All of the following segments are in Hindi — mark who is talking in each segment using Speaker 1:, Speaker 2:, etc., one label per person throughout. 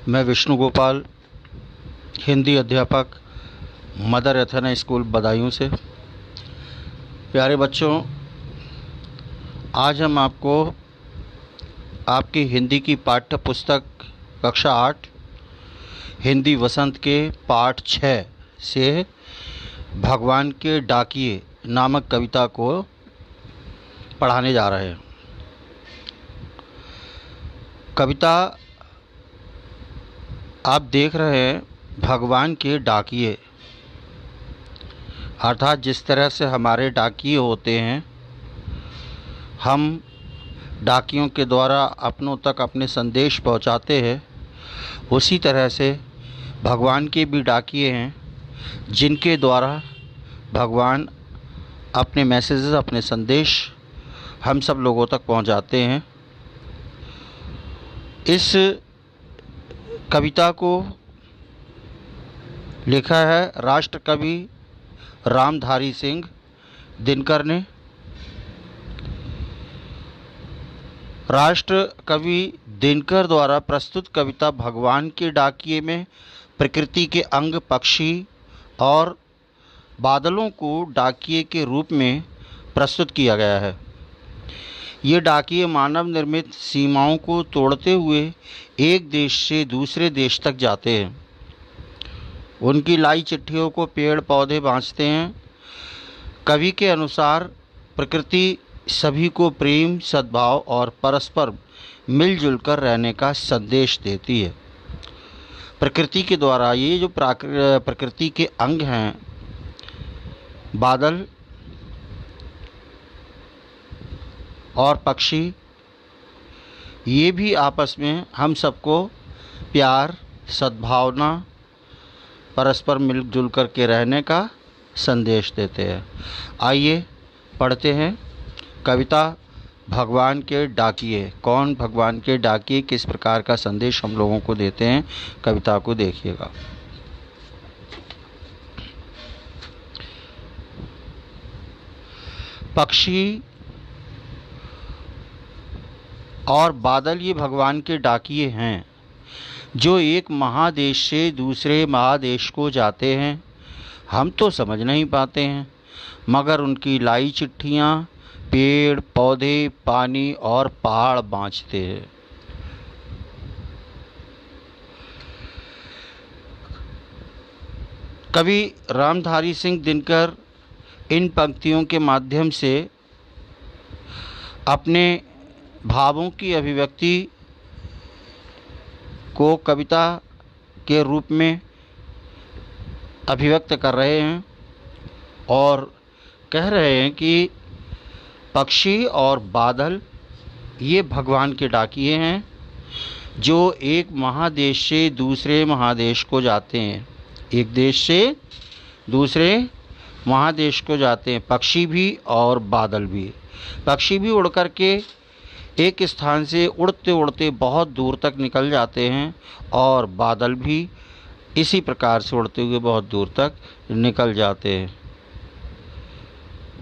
Speaker 1: मैं विष्णु गोपाल, हिंदी अध्यापक, मदर एथेना स्कूल बदायूं से। प्यारे बच्चों, आज हम आपको आपकी हिंदी की पाठ्य पुस्तक कक्षा 8 हिंदी वसंत के पाठ 6 से भगवान के डाकिए नामक कविता को पढ़ाने जा रहे हैं। कविता आप देख रहे हैं, भगवान के डाकिए, अर्थात जिस तरह से हमारे डाकिए होते हैं, हम डाकियों के द्वारा अपनों तक अपने संदेश पहुंचाते हैं, उसी तरह से भगवान के भी डाकिए हैं, जिनके द्वारा भगवान अपने मैसेजेस, अपने संदेश हम सब लोगों तक पहुंचाते हैं। इस कविता को लिखा है राष्ट्र कवि रामधारी सिंह दिनकर ने। राष्ट्र कवि दिनकर द्वारा प्रस्तुत कविता भगवान के डाकिए में प्रकृति के अंग पक्षी और बादलों को डाकिए के रूप में प्रस्तुत किया गया है। ये डाकिए मानव निर्मित सीमाओं को तोड़ते हुए एक देश से दूसरे देश तक जाते हैं। उनकी लाई चिट्ठियों को पेड़ पौधे बाँचते हैं। कवि के अनुसार प्रकृति सभी को प्रेम, सद्भाव और परस्पर मिलजुल कर रहने का संदेश देती है। प्रकृति के द्वारा ये जो प्रकृति के अंग हैं, बादल और पक्षी, ये भी आपस में हम सबको प्यार, सद्भावना, परस्पर मिलजुल कर के रहने का संदेश देते हैं। आइए पढ़ते हैं कविता भगवान के डाकिए। कौन भगवान के डाकिए, किस प्रकार का संदेश हम लोगों को देते हैं, कविता को देखिएगा। पक्षी और बादल ये भगवान के डाकिए हैं, जो एक महादेश से दूसरे महादेश को जाते हैं। हम तो समझ नहीं पाते हैं, मगर उनकी लाई चिट्ठियाँ पेड़ पौधे, पानी और पहाड़ बाँचते हैं। कवि रामधारी सिंह दिनकर इन पंक्तियों के माध्यम से अपने भावों की अभिव्यक्ति को कविता के रूप में अभिव्यक्त कर रहे हैं और कह रहे हैं कि पक्षी और बादल ये भगवान के डाकिए हैं, जो एक महादेश से दूसरे महादेश को जाते हैं। एक देश से दूसरे महादेश को जाते हैं, पक्षी भी और बादल भी। पक्षी भी उड़ कर के एक स्थान से उड़ते उड़ते बहुत दूर तक निकल जाते हैं, और बादल भी इसी प्रकार से उड़ते हुए बहुत दूर तक निकल जाते हैं।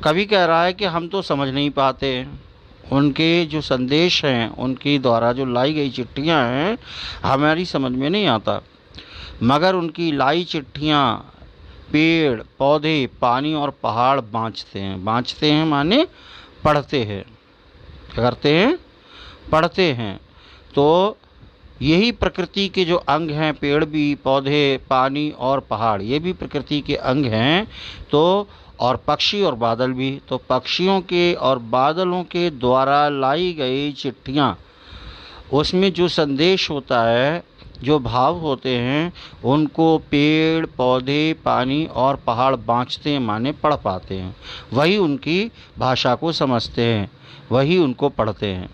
Speaker 1: कवि कह रहा है कि हम तो समझ नहीं पाते हैं, उनके जो संदेश हैं, उनके द्वारा जो लाई गई चिट्ठियां हैं, हमारी समझ में नहीं आता, मगर उनकी लाई चिट्ठियां पेड़ पौधे, पानी और पहाड़ बाँचते हैं। बाँचते हैं माने पढ़ते हैं। क्या करते हैं? पढ़ते हैं। तो यही प्रकृति के जो अंग हैं, पेड़ भी, पौधे, पानी और पहाड़, ये भी प्रकृति के अंग हैं। तो और पक्षी और बादल भी। तो पक्षियों के और बादलों के द्वारा लाई गई चिट्ठियाँ, उसमें जो संदेश होता है, जो भाव होते हैं, उनको पेड़ पौधे, पानी और पहाड़ बाँचते हैं माने पढ़ पाते हैं। वही उनकी भाषा को समझते हैं, वही उनको पढ़ते हैं।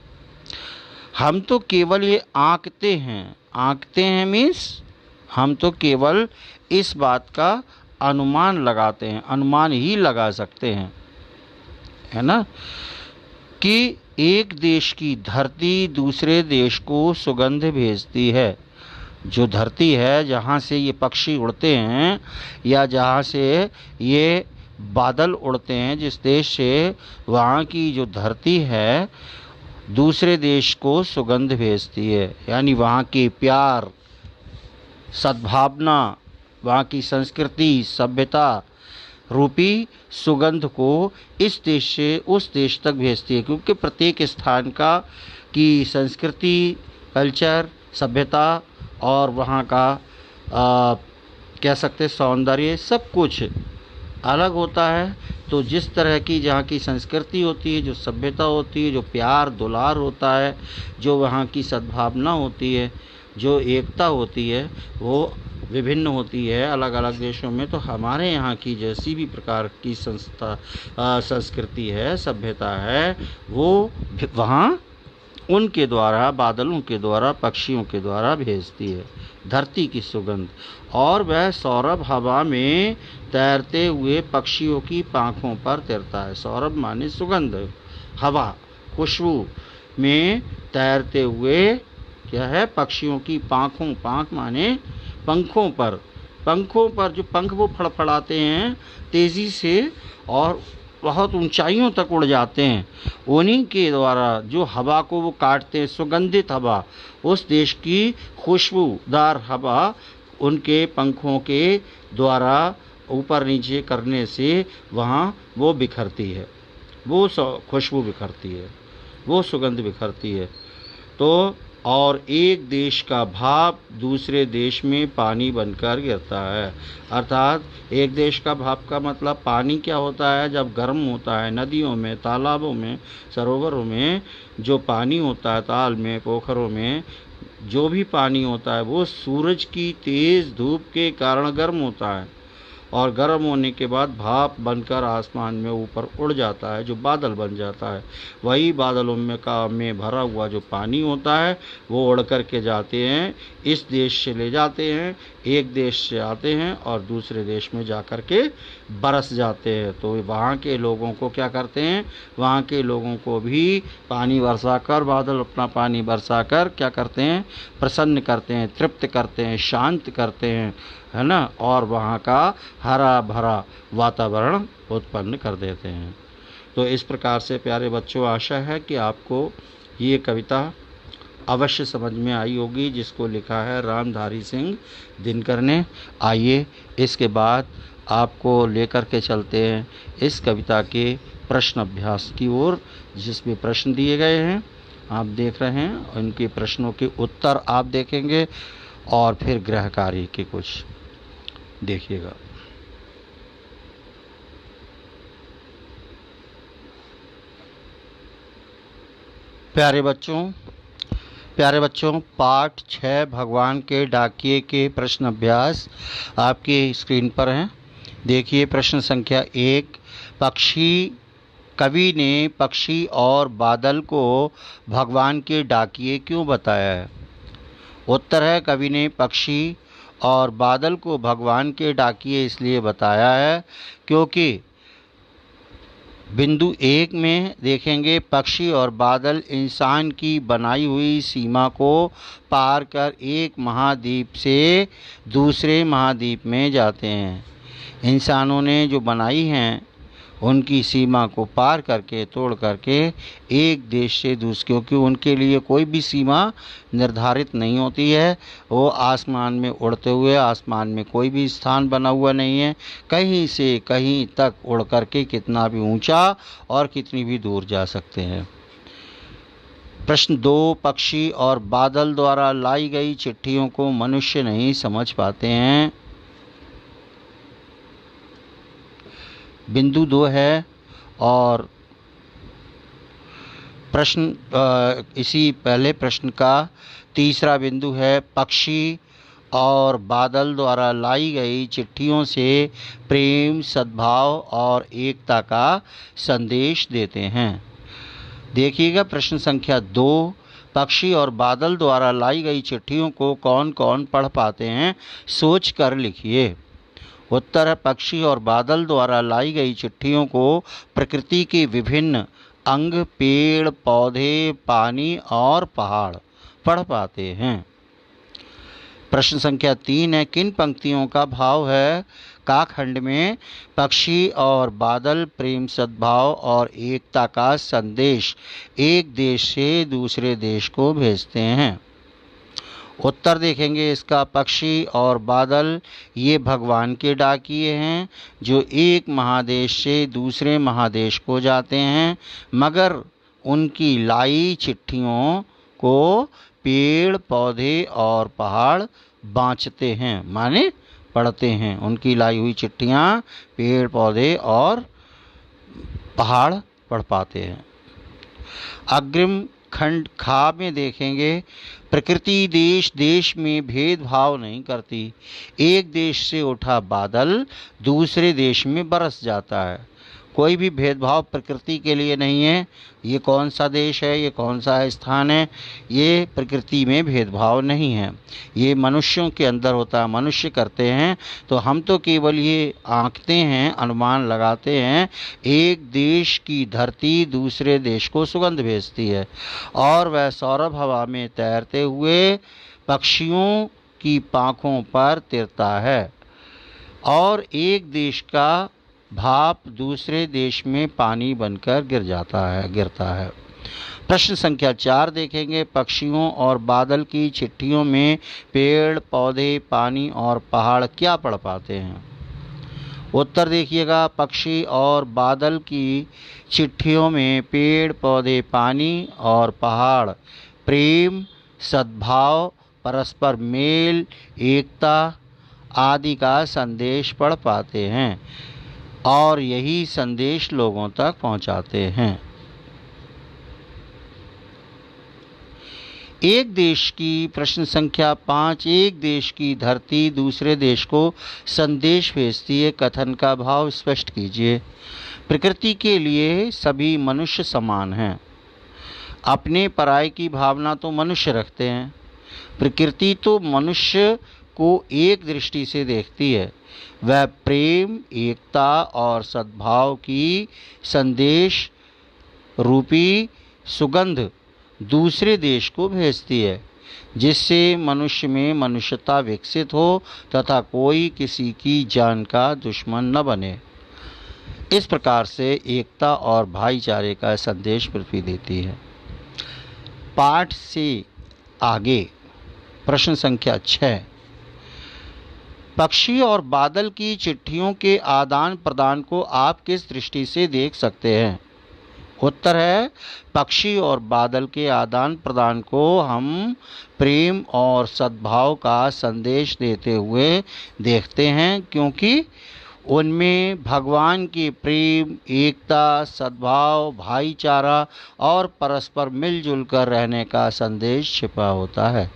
Speaker 1: हम तो केवल ये आंकते हैं। आंकते हैं मीन्स हम तो केवल इस बात का अनुमान लगाते हैं, अनुमान ही लगा सकते हैं, है ना, कि एक देश की धरती दूसरे देश को सुगंध भेजती है। जो धरती है, जहाँ से ये पक्षी उड़ते हैं या जहाँ से ये बादल उड़ते हैं, जिस देश से, वहाँ की जो धरती है दूसरे देश को सुगंध भेजती है। यानी वहाँ के प्यार, सद्भावना, वहाँ की संस्कृति, सभ्यता रूपी सुगंध को इस देश से उस देश तक भेजती है, क्योंकि प्रत्येक स्थान का की संस्कृति, कल्चर, सभ्यता और वहाँ का कह सकते सौंदर्य सब कुछ अलग होता है। तो जिस तरह की जहाँ की संस्कृति होती है, जो सभ्यता होती है, जो प्यार दुलार होता है, जो वहाँ की सद्भावना होती है, जो एकता होती है, वो विभिन्न होती है अलग अलग देशों में। तो हमारे यहाँ की जैसी भी प्रकार की संस्कृति है, सभ्यता है, वो वहाँ उनके द्वारा, बादलों के द्वारा, पक्षियों के द्वारा भेजती है धरती की सुगंध। और वह सौरभ हवा में तैरते हुए पक्षियों की पाँखों पर तैरता है। सौरभ माने सुगंध, हवा, खुशबू में तैरते हुए क्या है, पक्षियों की पाँखों, पाँख माने पंखों पर, पंखों पर जो पंख वो फड़फड़ाते हैं तेज़ी से और बहुत ऊंचाइयों तक उड़ जाते हैं, उन्हीं के द्वारा जो हवा को वो काटते हैं, सुगंधित हवा, उस देश की खुशबूदार हवा उनके पंखों के द्वारा ऊपर नीचे करने से वहाँ वो बिखरती है, वो खुशबू बिखरती है, वो सुगंध बिखरती है। तो और एक देश का भाप दूसरे देश में पानी बनकर गिरता है। अर्थात एक देश का भाप का मतलब पानी क्या होता है, जब गर्म होता है, नदियों में, तालाबों में, सरोवरों में जो पानी होता है, ताल में, पोखरों में जो भी पानी होता है, वो सूरज की तेज़ धूप के कारण गर्म होता है और गर्म होने के बाद भाप बनकर आसमान में ऊपर उड़ जाता है, जो बादल बन जाता है। वही बादलों में भरा हुआ जो पानी होता है वो उड़ कर के जाते हैं, इस देश से ले जाते हैं, एक देश से आते हैं और दूसरे देश में जा कर के बरस जाते हैं। तो वहाँ के लोगों को क्या करते हैं, वहाँ के लोगों को भी पानी बरसा कर, बादल अपना पानी बरसा कर क्या करते हैं, प्रसन्न करते हैं, तृप्त करते हैं, शांत करते हैं, है ना, और वहाँ का हरा भरा वातावरण उत्पन्न कर देते हैं। तो इस प्रकार से प्यारे बच्चों, आशा है कि आपको ये कविता अवश्य समझ में आई होगी, जिसको लिखा है रामधारी सिंह दिनकर ने। आइए इसके बाद आपको लेकर के चलते हैं इस कविता के प्रश्न अभ्यास की ओर, जिसमें प्रश्न दिए गए हैं, आप देख रहे हैं, उनके प्रश्नों के उत्तर आप देखेंगे और फिर गृह कार्य के कुछ देखिएगा। प्यारे बच्चों, पाठ 6 भगवान के डाकिए के प्रश्न अभ्यास आपकी स्क्रीन पर हैं। देखिए प्रश्न संख्या 1, कवि ने पक्षी और बादल को भगवान के डाकिए क्यों बताया है? उत्तर है, कवि ने पक्षी और बादल को भगवान के डाकिए इसलिए बताया है क्योंकि बिंदु 1 में देखेंगे, पक्षी और बादल इंसान की बनाई हुई सीमा को पार कर एक महाद्वीप से दूसरे महाद्वीप में जाते हैं। इंसानों ने जो बनाई हैं उनकी सीमा को पार करके, तोड़ करके एक देश से दूसरे, क्योंकि उनके लिए कोई भी सीमा निर्धारित नहीं होती है, वो आसमान में उड़ते हुए, आसमान में कोई भी स्थान बना हुआ नहीं है, कहीं से कहीं तक उड़ करके कितना भी ऊंचा और कितनी भी दूर जा सकते हैं। प्रश्न 2, पक्षी और बादल द्वारा लाई गई चिट्ठियों को मनुष्य नहीं समझ पाते हैं। बिंदु 2 है और प्रश्न इसी पहले प्रश्न का तीसरा बिंदु है, पक्षी और बादल द्वारा लाई गई चिट्ठियों से प्रेम, सद्भाव और एकता का संदेश देते हैं। देखिएगा प्रश्न संख्या 2, पक्षी और बादल द्वारा लाई गई चिट्ठियों को कौन कौन पढ़ पाते हैं, सोच कर लिखिए। उत्तर है, पक्षी और बादल द्वारा लाई गई चिट्ठियों को प्रकृति के विभिन्न अंग, पेड़ पौधे, पानी और पहाड़ पढ़ पाते हैं। प्रश्न संख्या 3 है, किन पंक्तियों का भाव है? का खंड में पक्षी और बादल प्रेम, सद्भाव और एकता का संदेश एक देश से दूसरे देश को भेजते हैं। उत्तर देखेंगे इसका, पक्षी और बादल ये भगवान के डाकिए हैं जो एक महादेश से दूसरे महादेश को जाते हैं, मगर उनकी लाई चिट्ठियों को पेड़ पौधे और पहाड़ बाँचते हैं, माने पढ़ते हैं। उनकी लाई हुई चिट्ठियाँ पेड़ पौधे और पहाड़ पढ़ पाते हैं। अग्रिम खंड खा में देखेंगे, प्रकृति देश देश में भेदभाव नहीं करती। एक देश से उठा बादल दूसरे देश में बरस जाता है। कोई भी भेदभाव प्रकृति के लिए नहीं है, ये कौन सा देश है, ये कौन सा स्थान है, ये प्रकृति में भेदभाव नहीं है, ये मनुष्यों के अंदर होता है, मनुष्य करते हैं। तो हम तो केवल ये आंकते हैं, अनुमान लगाते हैं। एक देश की धरती दूसरे देश को सुगंध भेजती है और वह सौरभ हवा में तैरते हुए पक्षियों की पाँखों पर तिरता है, और एक देश का भाप दूसरे देश में पानी बनकर गिरता है। प्रश्न संख्या 4 देखेंगे, पक्षियों और बादल की चिट्ठियों में पेड़ पौधे पानी और पहाड़ क्या पढ़ पाते हैं? उत्तर देखिएगा, पक्षी और बादल की चिट्ठियों में पेड़ पौधे पानी और पहाड़ प्रेम, सद्भाव, परस्पर मेल, एकता आदि का संदेश पढ़ पाते हैं और यही संदेश लोगों तक पहुंचाते हैं। एक देश की प्रश्न संख्या 5, एक देश की धरती दूसरे देश को संदेश भेजती है, कथन का भाव स्पष्ट कीजिए। प्रकृति के लिए सभी मनुष्य समान हैं। अपने पराये की भावना तो मनुष्य रखते हैं। प्रकृति तो मनुष्य को एक दृष्टि से देखती है। वह प्रेम, एकता और सद्भाव की संदेश रूपी सुगंध दूसरे देश को भेजती है, जिससे मनुष्य में मनुष्यता विकसित हो तथा कोई किसी की जान का दुश्मन न बने। इस प्रकार से एकता और भाईचारे का संदेश पृथ्वी देती है। पाठ से आगे प्रश्न संख्या 6, पक्षी और बादल की चिट्ठियों के आदान प्रदान को आप किस दृष्टि से देख सकते हैं? उत्तर है, पक्षी और बादल के आदान प्रदान को हम प्रेम और सद्भाव का संदेश देते हुए देखते हैं, क्योंकि उनमें भगवान के प्रेम, एकता, सद्भाव, भाईचारा और परस्पर मिलजुल कर रहने का संदेश छिपा होता है।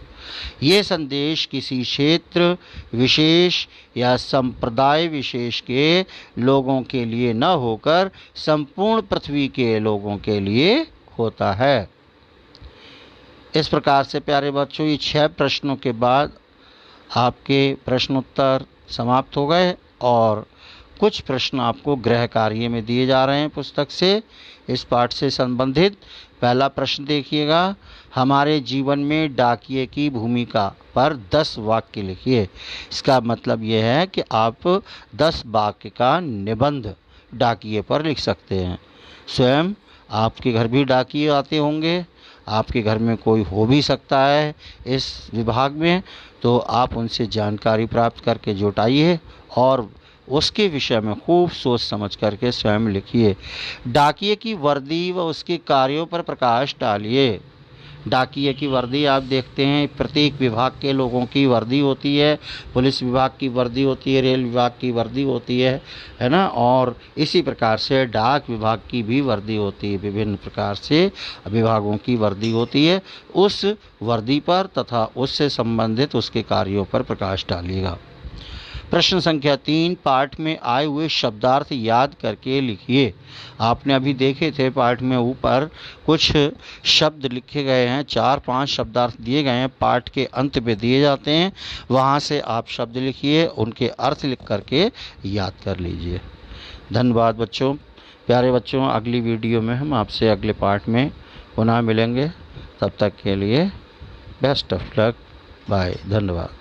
Speaker 1: ये संदेश किसी क्षेत्र विशेष या संप्रदाय विशेष के लोगों के लिए न होकर संपूर्ण पृथ्वी के लोगों के लिए होता है। इस प्रकार से प्यारे बच्चों, ये 6 प्रश्नों के बाद आपके प्रश्नोत्तर समाप्त हो गए और कुछ प्रश्न आपको गृह कार्य में दिए जा रहे हैं पुस्तक से। इस पाठ से संबंधित पहला प्रश्न देखिएगा, हमारे जीवन में डाकिये की भूमिका पर 10 वाक्य लिखिए। इसका मतलब यह है कि आप 10 वाक्य का निबंध डाकिये पर लिख सकते हैं। स्वयं आपके घर भी डाकिये आते होंगे, आपके घर में कोई हो भी सकता है इस विभाग में, तो आप उनसे जानकारी प्राप्त करके जुटाइए और उसके विषय में खूब सोच समझ करके स्वयं लिखिए। डाकिये की वर्दी व उसके कार्यों पर प्रकाश डालिए। डाकिये की वर्दी आप देखते हैं प्रत्येक विभाग के लोगों की वर्दी होती है, पुलिस विभाग की वर्दी होती है, रेल विभाग की वर्दी होती है ना, और इसी प्रकार से डाक विभाग की भी वर्दी होती है। विभिन्न प्रकार से विभागों की वर्दी होती है। उस वर्दी पर तथा उससे संबंधित उसके कार्यों पर प्रकाश डालिएगा। प्रश्न संख्या 3, पाठ में आए हुए शब्दार्थ याद करके लिखिए। आपने अभी देखे थे पाठ में ऊपर कुछ शब्द लिखे गए हैं, 4-5 शब्दार्थ दिए गए हैं, पाठ के अंत पे दिए जाते हैं। वहाँ से आप शब्द लिखिए, उनके अर्थ लिख करके याद कर लीजिए। धन्यवाद बच्चों। प्यारे बच्चों, अगली वीडियो में हम आपसे अगले पाठ में पुनः मिलेंगे। तब तक के लिए बेस्ट ऑफ लक। बाय। धन्यवाद।